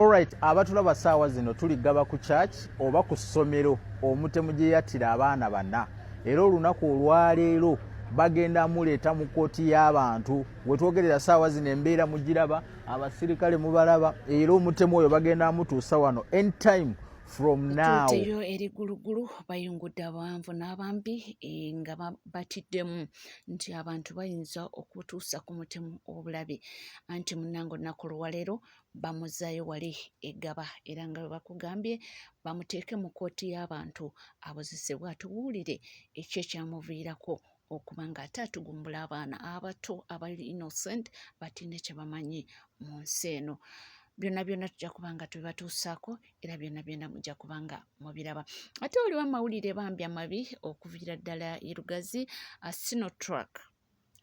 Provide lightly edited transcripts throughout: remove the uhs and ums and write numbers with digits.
Alright, abatulaba saawa zino tuligaba ku church oba ku ssomero omutemu gye yattira abaana bana. Era olunaku olwaleero bagenda muleeta mu kkooti y'abantu. We twogerera saawa zino embeera mugiraba, abasirikale mubalaba, era omutemu oyo bagenda amutuusa wano anytime from now. Tuteyo eri gulugulu bayungudde abawanvu n'abambi nga batiddemu nti abantu bayinza okutuusa ku mutemu obulabe anti munnange olunaku olwaleero bamuzaayo wali eggaba era nga bakugambye bamuteeke mu kkooti y'abantu abozesebwa atubuulire ekyo ekyamuviirako okuba nga ate atugumbula abaana abato abali innocent batinne kye bamanyi mu nsi eno. Byonna byonna tujja kubanga tubibatuusaako era byonna byonna mujja kubanga mubiraba. Ate waliwo amawulire bambi amabi okuviira ddala e Lugazi, Sinotrak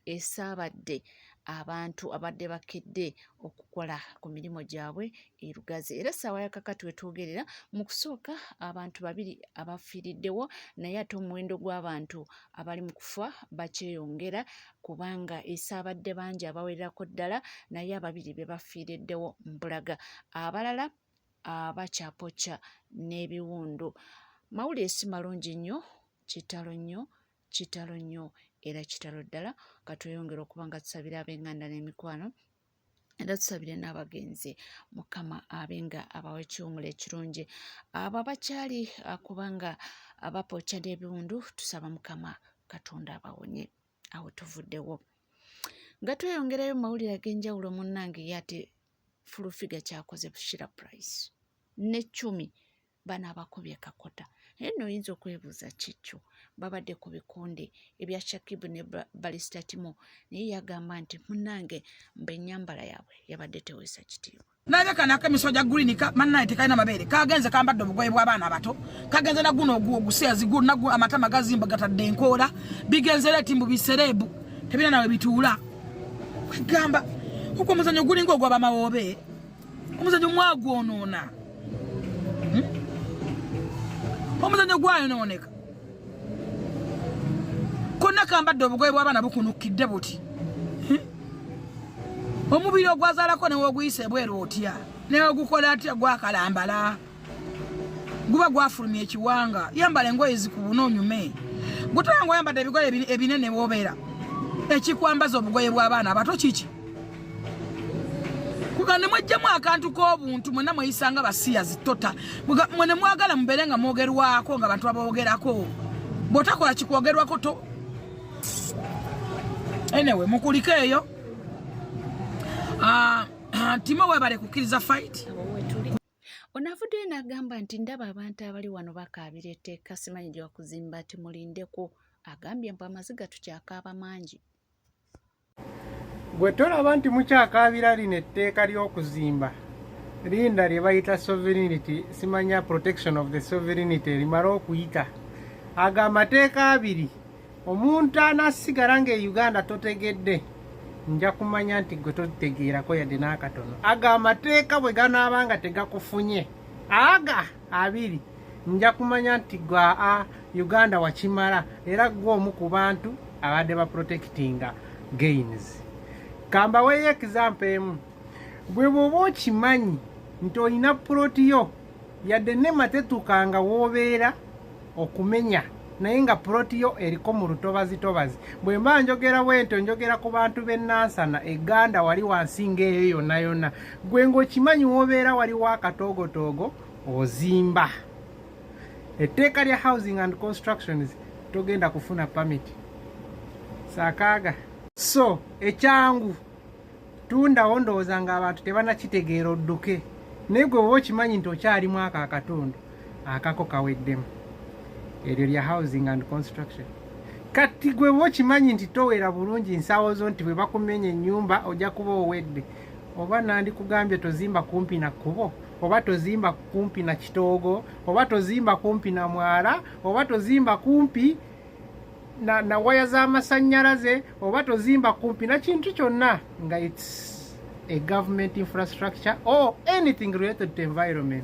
esaabadde abantu abadde bakedde okukola ku mirimu gyabwe e Lugazi. Era essaawa ya kakati we twogerera mu kusooka abantu babiri abafiiriddewo, naye ate omuwendo gw'abantu abali mu kufa bakyeyongera kubanga esaabadde bangi abawererako ddala, naye ababiri be bafiiriddewo mbulaga, abalala bakyapokya n'ebiwundu. Mawulire si malungi nnyo, kitalo nnyo era kitalo ddala. Katweyongera okuba nga tusabira ab'enganda n'emikwano era tusabire n'abagenzi, Mukama abenga abawa ekiwumula ekirungi. Abo abakyali kubanga abapokya n'ebiwundu tusaba Mukama Katonda abawonye awo tuvuddewo. Nga tweyongerayo mu mawulire ag'enjawulo munnange yate fulufiga kyakoze Bushira Price ne 10 bana abakubye kakota. Eno oyinza okwebuuza kikyo babadde ku bikonde ebya Shakibu ne Balista Timo, naye yagamba nti munnange mbe ennyambala yaabwe yabadde teweesa kitiibwa. Naye kanaka emisoja green mannaye tekalina mabeere kagenze kambadde obugoye bw'abaana abato kagenze na guno oguseazi guno nagu amatama gazimba gatadde enkoola bigenze leeti mbu bisereebu tebina nawe bituula kwegamba huko omuzanyo gulinga ogw'abamawoobe omuzanyo mwagwonoona omuzanyo gwayonooneka konna kambadde obugoye bw'abaana bukunukidde buti omubiri ogwazaalako neweoguyise bweru otya newegukola atya gwakalambala guba gwafulumya ekiwanga. Yambala engoye zikubuna onyume gutanga ngoyambadde ebigoye ebinene bwobeera ekikwambaza obugoye bw'abaana abato kiki kugane mwejjamu akantu k'obuntu mwena mweyisanga basiya zitota mwene mwagala mubere nga mwogerwako nga bantu aboogerako bw'otakola kikwogerwako to anyway mukuliko eyo. Timo webale kukkiriza fight. Onavuddeyo n'agamba nti ndaba abantu abali wano bakaabira etteeka simanyi gye wakuzimba ati mulindeko. Agambye mbu amaziga tukyakaaba mangi. Gwe tolaba nti mukyakaabira lino etteeka ly'okuzimba linda lye bayita sovereignty, simanya protection of the sovereignty limala okuyita. Ago amateeka abiri omuntu anasigala nga e Uganda totegedde nja kumanya nti gwe totegeerako yadde n'akatono. Ago amateeka bwe ganaabanga tegakufunye aga abiri nja kumanya nti gwa Uganda wakimala era gw'omu ku bantu abadde baprotectinga gains. Kamba weyo example emu bwe bwoba okimanyi nti olina puloti yo yadde ne matetukanga woobeera okumenya naye nga puloti yo eriko mu lutobazitobazi. Bwe mba njogera bwento njogera ku bantu b'ennansana eganda wali wansi ng'eyo yonna yonna. Gwe ng'okimanyi woobeera wali wakatoogotogo ozimba. Etteeka lya housing and constructions togenda kufuna permit saakaaga. So ekyangu tundawo ndowooza nga abantu tebanakitegeera odduke, naye gwe bwoba okimanyi nti okyalimu ako akatundu akako kaweddemu. Eryo lya housing and construction. Kati gwe bwoba okimanyi nti towera bulungi nsawo zo nti bwe bakumenya ennyumba ojja kuba owedde, oba nandikugambye tozimba kumpi na kkubo, oba tozimba kumpi na kitoogo, oba tozimba kumpi na mwala, oba tozimba kumpi na waya z'amasannyalaze, oba tozimba kumpi na kintu kyonna nga it's a government infrastructure or anything related to environment.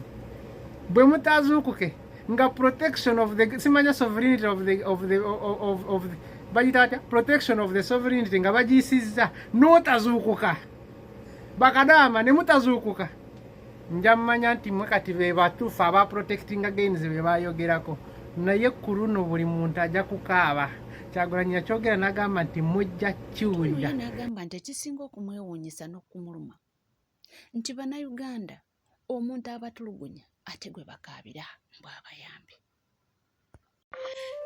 Bwe mutazuukuke nga protection of the simanya sovereignty of the bagitata protection of the sovereignty nga bagiyisizza n'otazuukuka bakadama ne mutazuukuka nja mmanya nti mwe kati be batuufu aba protecting against be bayogerako naye ku luno buli muntu ajja kukaaba Kyagulanyi yakyogera n'agamba nti mujja kiwulira n'agamba nti ekisinga okumwewuunyisa n'okumuluma nti bannayuganda omuntu abatulugunya ate gwe bakaabira bw'abayambi.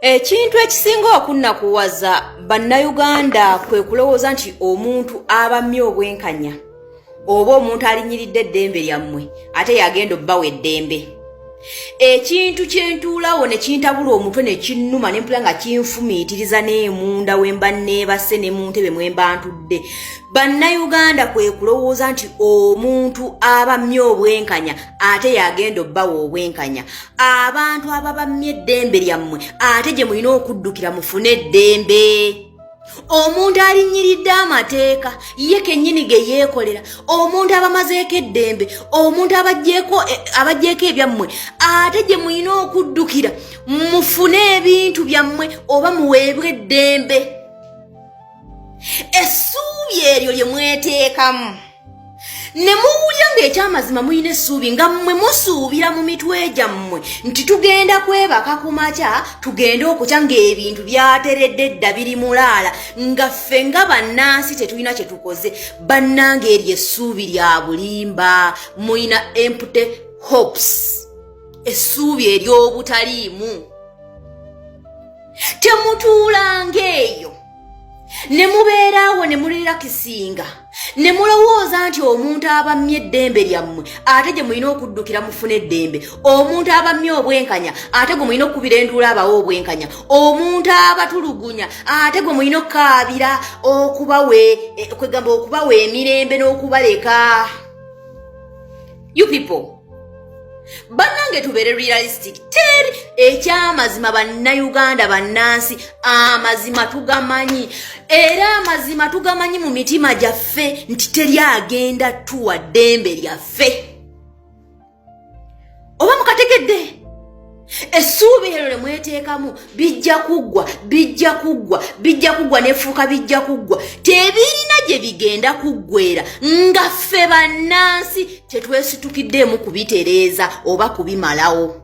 Ekintu ekisinga okunnakuwaza bannayuganda kwe kulowooza nti omuntu abamye obwenkanya oba omuntu alinyiridde eddembe lyammwe ate yagenda obbawa eddembe. Ekintu kyentuulawo ne kintabula omutwe ne kinnuma ne mpula nga kinfumiitiriza n'emunda we mba neebase ne mu ntebe mwe mba ntudde. Bannayuganda kwe kulowooza nti omuntu abamye obwenkanya ate yagenda obbawa obwenkanya. Abantu ababamye eddembe lyammwe ate gye mulina okuddukira mufune eddembe. Omuntu alinyiridde amateeka ye kennyini ge yeekolera, omuntu abamazeeko eddembe, omuntu abagyeeko ebyammwe ate gye mulina okuddukira mufune ebintu byammwe oba muweebwe eddembe. Essuubi eryo lye mweteekamu ne muwulira ng'ekyamazima muyina essuubi nga mmwe musuubira mu mitwe gyammwe nti tugenda kwebaka ku makya tugende okukya ng'ebintu byateredde edda biri mulaala nga ffe nga bannansi tetulina kye tukoze. Bannange eryo essuubi lya bulimba, muyina empty hopes, essuubi ery'obutaliimu. Temutuulanga eyo ne mubeeraawo ne mulira kisinga ne mulowooza nti omuntu abamye eddembe lyammwe ate gye mulina okuddukira mufune eddembe. Omuntu abamye obwenkanya ate gwe mulina okukubira enduula abawo obwenkanya. Omuntu abatulugunya ate gwe mulina okukaabira okubawa emirembe n'okubaleka. You people, bannange tubeere realistic. Teri ekyamazima bannayuganda bannansi amazima tugamanyi era amazima tugamanyi mu mitima gyaffe nti teri agenda tuwa ddembe lyaffe. Oba mukategedde essuubi eryo lye mweteekamu bijja kuggwa nefuuka bijja kuggwa. Tebirina gye bigenda kuggweera nga ffe bannansi tetwesitukiddeemu kubitereeza oba kubimalawo.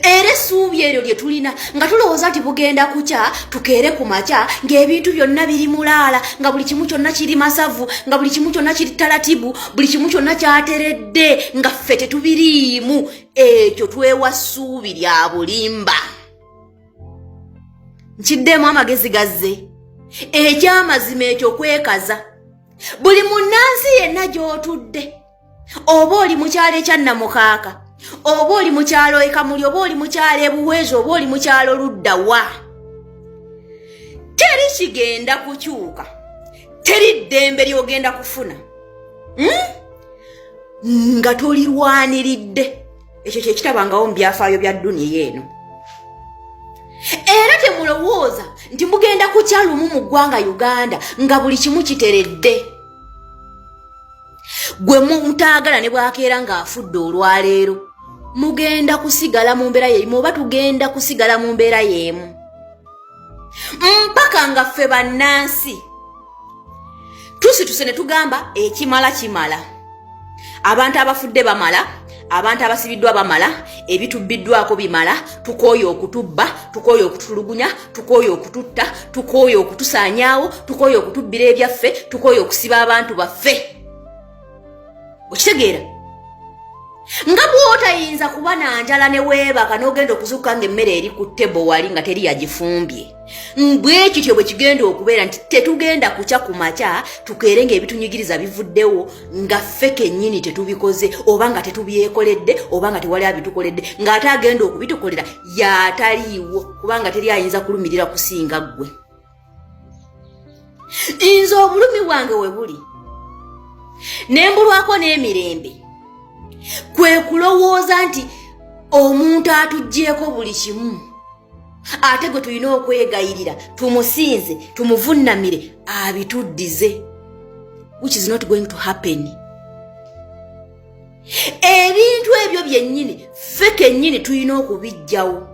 Era essuubi eryo lye tulina nga tulowooza nti bugenda kukya tukeere ku makya ng'ebintu byonna biri mulaala, nga buli kimu kyonna kiri masavu, nga buli kimu kyonna kiri talatibu, buli kimu kyonna kyateredde nga ffe tetubiriimu. Ekyo twewa ssuubi lya bulimba. Nkiddemu amagezi gazze. Ekyamazima ekyo kwekaza. Buli munnansi yenna gy'otudde, oba oli mu kyalo ekya Namukaaka, oba oli mu kyalo e Kamuli, oba oli mu kyalo e Buweezi, oba oli mu kyalo Luddawa, teri kigenda kukyuka, teri ddembe ly'ogenda kufuna nga tolirwaniridde. Ekyo kye kitabangawo mu byafaayo bya dduniya eno. Era temulowooza nti mugenda kukya lumu mu ggwanga Uganda nga buli kimu kiteredde. Gwe mutaagala ne bwakeera ng'afudde olwaleero mugenda kusigala mu mbeera y'emu oba tugenda kusigala mu mbeera y'emu mpaka nga ffe bannansi tusituse ne tugamba ekimala kimala. Abantu abafudde bamala, abantu abasibiddwa bamala, ebitubbiddwako bimala. Tukooye okutubba, tukooye okutulugunya, tukooye okututta, tukooye okutusaanyaawo, tukooye okutubbira ebyaffe, tukooye okusiba abantu baffe. Okitegeera? Nga bw'otayinza kuba na njala ne weebaka n'ogenda okuzuuka ng'emmere eri ku ttebo wali nga teri yagifumbye. Bwe kityo bwe kigenda okubeera nti tetugenda kukya ku makya tukeere ng'ebitunyigiriza bivuddewo nga ffe kennyini tetubikoze oba nga tetubyekoledde oba nga tewali abitukoledde ng'ate agenda okubitukolera y'ataliiwo kubanga teri ayinza kulumirira kusinga ggwe. Nze obulumi bwange we buli nembulwako n'emirembe kwe kulowooza nti omuntu atuggyeko buli kimu ate gwe tulina okwegayirira tumusinze tumuvunnamire abituddize, which is not going to happen. Ebintu ebyo byennyini ffe kennyini tulina okubijjawo,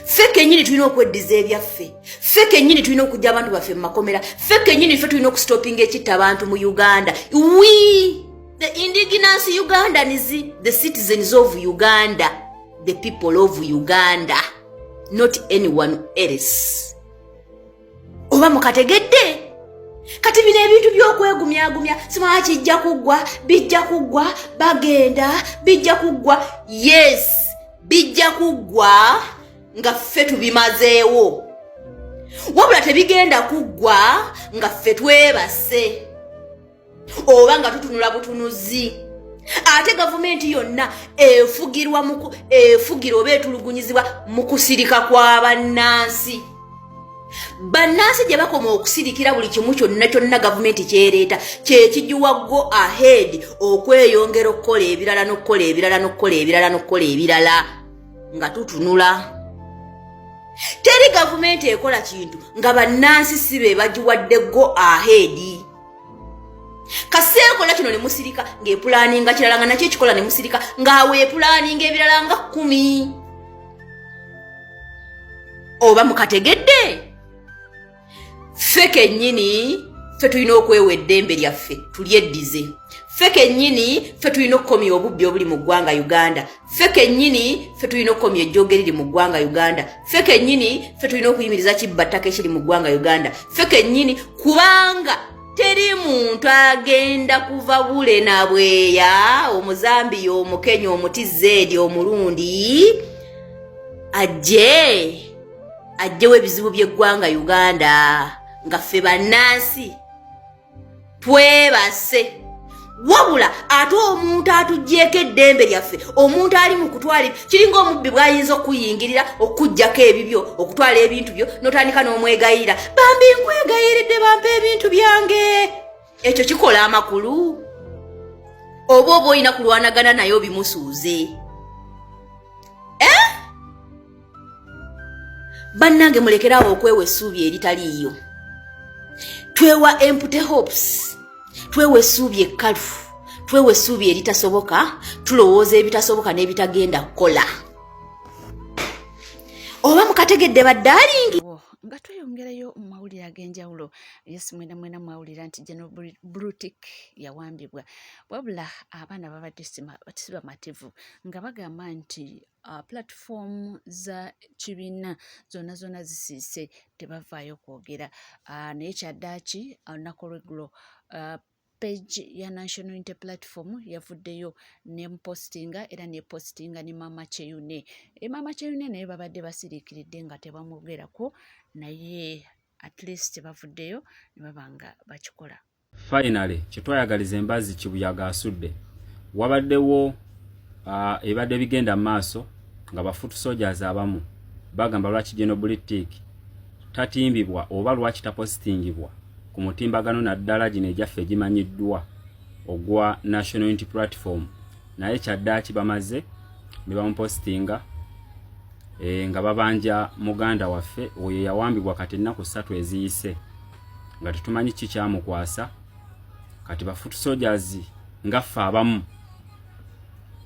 ffe kennyini tulina okweddiza ebyaffe, ffe kennyini tulina okujja abantu baffe mu makomera, ffe kennyini ffe tulina okustopinga ekitta abantu mu Uganda. The indigenous Ugandans, the citizens of Uganda, the people of Uganda, not anyone else. Oba mukategedde? Kati bino ebintu by'okwegumya simanyi kijja kuggwa, bijja kuggwa, bagenda, bijja kuggwa. Yes, bijja kuggwa nga ffe tubimazeewo. Wabula tebigenda kuggwa nga ffe twebase. Oba nga tutunula butunuzi. Ate gavumenti yonna efugira oba etulugunyizibwa mu kusirika kwa bannansi. Bannansi gye bakoma okusirikira buli kimu kyonna gavumenti kyereeta kye kijuwa go ahead okweyongera okukola ebirala n'okukola ebirala n'okukola ebirala n'okukola ebirala nga tutunula. Teri gavumenti ekola kintu nga bannansi si be bagiwadde go ahead. Kaseekola kino ne musirika ng'epulaninga kirala nga nakyo ekikola ne musirika ng'awe epulaninga ebirala nga 10. Oba mukategedde? Ffe kennyini ffe tulina okwewa eddembe lyaffe tulyeddize. Ffe kennyini ffe tulina okukomya obubbi obuli mu ggwanga Uganda. Ffe kennyini ffe tulina okukomya ejjooga eriri mu ggwanga Uganda. Ffe kennyini ffe tulina okuyimiriza kibbattaka ekiri mu ggwanga Uganda. Ffe kennyini kubanga teri muntu agenda kuva Bule na Bweya, Omuzambiya, Omukenya, Omutizeedi, Omulundi ajjewo ebizibu by'eggwanga Uganda nga ffe bannansi twebase. Wabula ate omuntu atuggyeko eddembe lyaffe, omuntu ali mu kutwala kiringa omubbi bw'ayinza okuyingirira okuggyako ebibyo okutwala ebintu byo n'otandika n'omwegayirira, bambi nkwegayiridde bampe ebintu byange. Ekyo kikola amakulu. Oba olina kulwanagana naye obimusuuze. Bannange mulekerawo okwewa essuubi eritaliiyo. Twewa empty hopes. Twewa essuubi ekkalu. Twewa essuubi eritasoboka. Tulowooza ebitasoboka n'ebitagenda kukola. Oba mukategedde baddalingi? Nga tweyongerayo mu mawulire ag'enjawulo, yes mwena mwawulira nti General Brutic yawambibwa. Wabula abaana babadde si bamativu nga bagamba nti platform za kibiina zonna zisiise tebavaayo kwogera. Naye kyaddaaki olunaku olweggulo page ya National Unity Platform yavuddeyo nemupostinga era nepostinga ne Mama Cheyune. Mama Cheyune naye babadde basiriikiridde nga tebamwogerako, naye at least bavuddeyo ne babanga bakikola. Finally kyetwayagaliza embazi Kibuyaga asudde. Wabaddewo ebadde bigenda maaso nga bafutu soldiers abamu bagamba lwaki General Brutic tatimbibwa oba lwaki tapostingibwa ku mutimbagano naddala gino ejaffe gimanyiddwa ogwa National Unity Platform. Naye kyaddaaki bamaze ne bamupostinga nga babanja muganda waffe oyo yawambibwa kati ennaku 3 eziyise nga tetumanyi ki kyamukwasa. Kati bafutu soldiers nga ffe abamu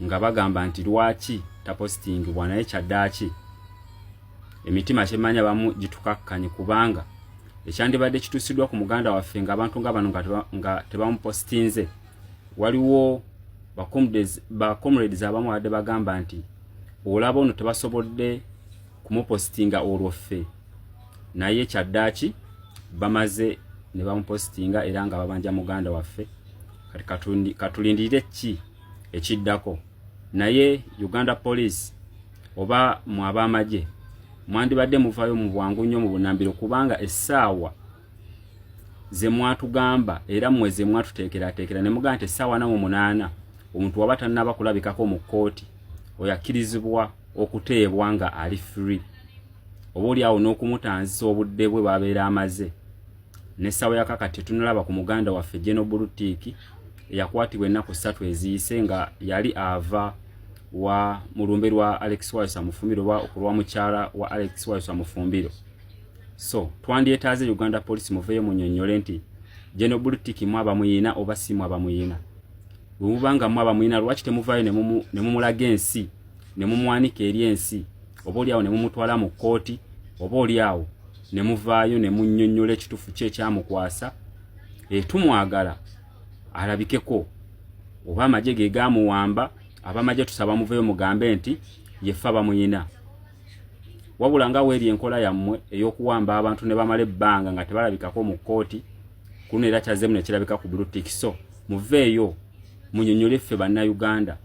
nga bagamba nti lwaki tapostingibwa, naye kyaddaaki emitima kyemanya bamu gitukakkanye kubanga ekyandibadde kituusiddwa ku muganda waffe nga abantu nga bano nga tebamupostinze. Waliwo comrades abamu badde bagamba nti olaba ono tebasobodde kumupostinga olwo ffe, naye kyaddaaki bamaze ne bamupostinga era nga babanja muganda waffe. Kati katulindirire ki ekiddako. Naye Uganda Police oba mu ab'amagye mwandibadde muvayo mu bwangu nnyo mu bunambiro kubanga essaawa ze mwatugamba era mweze mwatuteekerateekera ne mugamba nti essaawa 8 omuntu waba tannaba kulabikako mu kkooti oyakkirizibwa okuteebwa nga ali free. Oba oli awo n'okumutanzisa obudde bwe bwabeera amaze. N'essaawa yakakati tunalaba ku muganda waffe General Brutic eyakwatibwa ennaku 3 eziyise nga yali ava wa mulumbe lwa Alex Wayosa Mufumbiro wa okulwa mukyala wa Alex Wayosa Mufumbiro. So twandyetaaze Uganda Police muveyo munyonyole nti General Brutic mwaba muyina oba si mwaba muyina. Bwe mubanga mwaba muyina lwaki temuvayo ne mumulaga ensi ne mumwanika eri ensi, oba oli awo ne mumutwala mu kkooti, oba oli awo ne muvaayo ne munnyonnyola ekituufu kye ekyamukwasa. Tumwagala alabikeko oba amagye ge gamuwamba abamagye tusaba muveyo mugambe nti yefa bamuyina wabula nga weeri enkola yammwe ey'okuwamba abantu ne bamala ebbanga nga tebalabikako mu kkooti kuno era kyazzemu ne kirabika ku Blue Tick. So muveeyo munyonyole ffe bannayuganda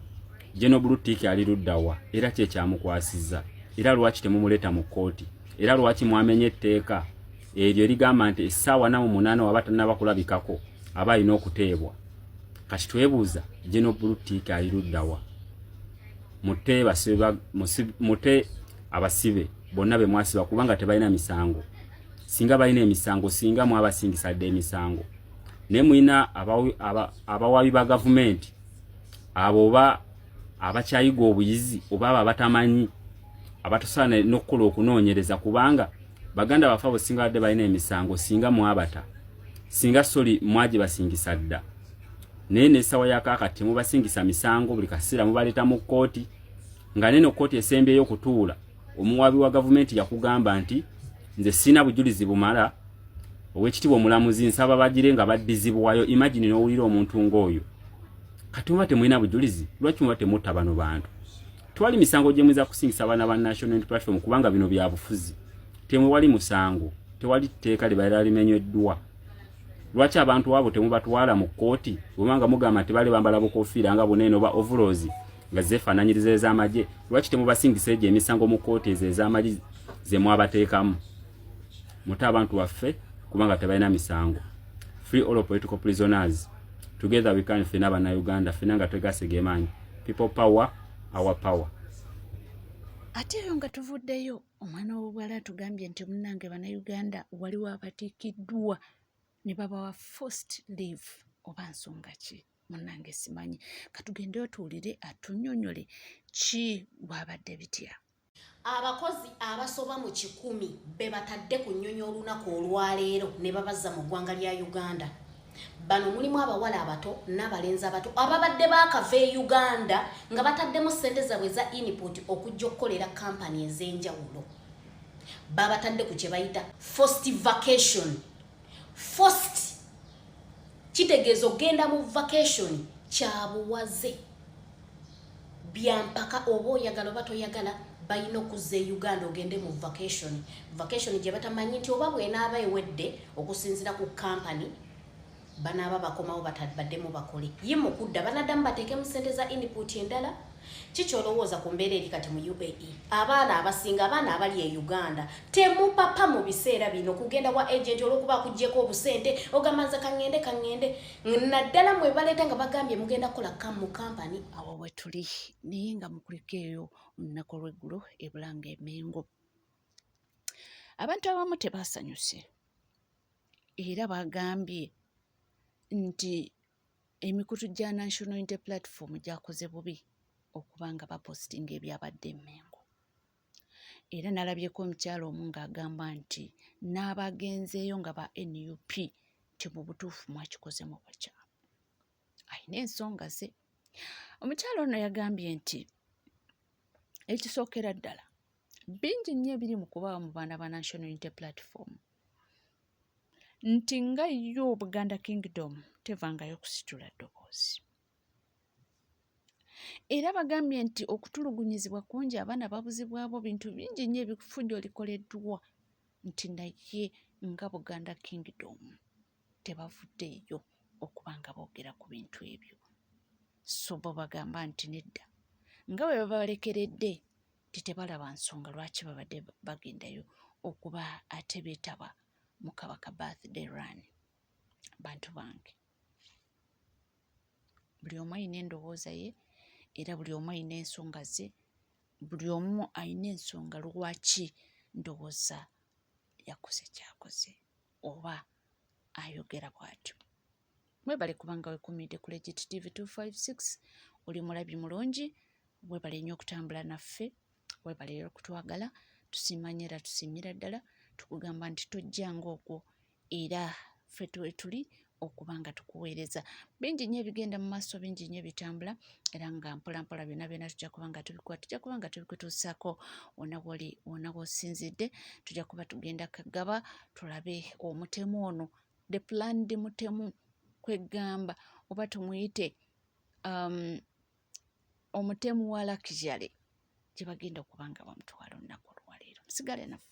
General Blue Tick ali luddawa era kye kyamukwasizza era lwaki temumuleeta mu kkooti era lwaki mwamenye etteeka eryo ligamba nti essaawa namu 8 waba tannaba kulabikako aba alina okuteebwa. Kati twebuuza General Blue Tick ali luddawa? Mute abasibe bonna be mwasiba kubanga tebalina misango. Singa balina emisango singa mwabasingisadde emisango. Ne mwina abawabi ba gavumenti abo abakyayiga obuyizi oba abatamanyi abatusaana n'okkola okunoonyereza kubanga baganda bafa bo singa badde balina emisango singa mwabata singa soli mwaje basingisa dda naye n'essawa yakakati mubasingisa misango buli kaseera mubaleeta mu kkooti nga neno kkooti esembyeyo okutuula omuwabi wa gavumenti yakugamba nti nze sina bujulizi bumala ow'ekitiibwa omulamuzi nsaba bagire nga baddizibwayo. Imagine n'owulira omuntu ng'oyo kati muba temulina bujulizi lwaki muba temutta bano bantu? Twali misango gye mwiza kusingisa abaana ba National Unity Platform kubanga bino bya bufuzi. Temwali musango, tewali tteeka libalira limenyeddwa. Lwaki abantu abo temubatwala mu kkooti bw'obanga mugamba nti bali bambala bukofiira nga bunene oba overalls nga zeefaananyiriza ez'amagye? Lwaki temubasingisa egyo emisango mu kkooti ezo ez'amagye ze mwabateekamu? Mutte abantu baffe kubanga tebalina misango. Free all political prisoners. Together we can fena bannayuganda fena nga twegasige maanyi. People power, our power. Ate yo nga tuvuddeyo omwana w'obuwala tugambye nti munnange bannayuganda waliwo abatiikiddwa ne babawa forced leave oba nsonga ki munnange simanyi. Katugendeyo tuwulire atunnyonnyole ki bwabadde bitya. Abakozi abasoba mu 100 be batadde ku nnyonyo olunaku olwaleero ne babazza mu ggwanga lya Uganda. Bano mulimu abawala abato n'abalenzi abato ababadde baakava e Uganda nga bataddemu ssente zaabwe za input okujja okukolera kampani ez'enjawulo. Babatadde ku kye bayita forced vacation. Forced kitegeeza ogenda mu vacation kyabuwaze. Byampaka oba oyagala oba toyagala balina okuzza e Uganda ogende mu vacation. Vacation gye batamanyi nti oba bw'enaaba ewedde okusinziira ku kampani banaaba bakomawo batabaddemu bakole. Ye mu kudda banaddamu bateekemu ssente za input endala. Kiki olowooza ku mbeera eri kati mu UAE? Abaana abasinga abaana abali e Uganda temupapa mu biseera bino kugenda wa agent olw'okuba akuggyeko obusente ogamanza kangende naddala mwe baleeta nga bagambye mugenda kukola mu kampani. Awo we tuli naye nga mukuliko eyo olunaku olw'eggulo ebulanga emengo. Abantu abamu tebaasanyuse era bagambye nti emikutu gya National Unity Platform gyakoze bubi okubanga bapostinga ebyabadde emengo. Era nalabyeko omukyalo omu ng'agamba nti n'abagenzeeyo nga ba NUP nti mu butuufu mwakikozemu bakyamu. Ayina ensonga ze. Omukyalo ono yagambye nti ekisookera ddala bingi nnyo ebiri mu kubaawo mu baana ba National Unity Platform nti nga yo Buganda Kingdom tevangayo kusitula ddoboozi. Era bagambye nti okutulugunyizibwa kungi abaana babuzibwabo bintu bingi nnyo ebifujjo likoleddwa nti naye nga Buganda Kingdom tebavuddeeyo okuba nga boogera ku bintu ebyo. So bo bagamba nti nedda nga bwe babalekeredde nti tebalaba nsonga lwaki babadde bagendayo okuba ate beetaba mu Kabaka birthday run. Bantu bange, buli omu alina endowooza ye era buli omu alina ensonga ze, buli omu alina ensonga lwaki ndowooza yakoze kyakoze oba ayogera bw'atyo. Mwebale kubanga weekuumidde ku Legit TV 256 oli mulabi mulungi. Webale nnyo okutambula naffe, webale era okutwagala. Tusiimanye era tusiimira ddala, tukugamba nti tojjanga okwo era ffe tuli okuba nga tukuweereza. Bingi nnyo ebigenda mu maaso, bingi nnyo ebitambula era nga mpola mpola byonna byonna tujja kuba nga tubikutuusaako wonna w'osinzidde. Tujja kuba tugenda Kagaba tulabe omutemu ono, the planned mutemu kwegamba oba tumuyite omutemu wa Luxury gye bagenda okuba nga bamutwala olunaku olwaleero. Musigale naffe.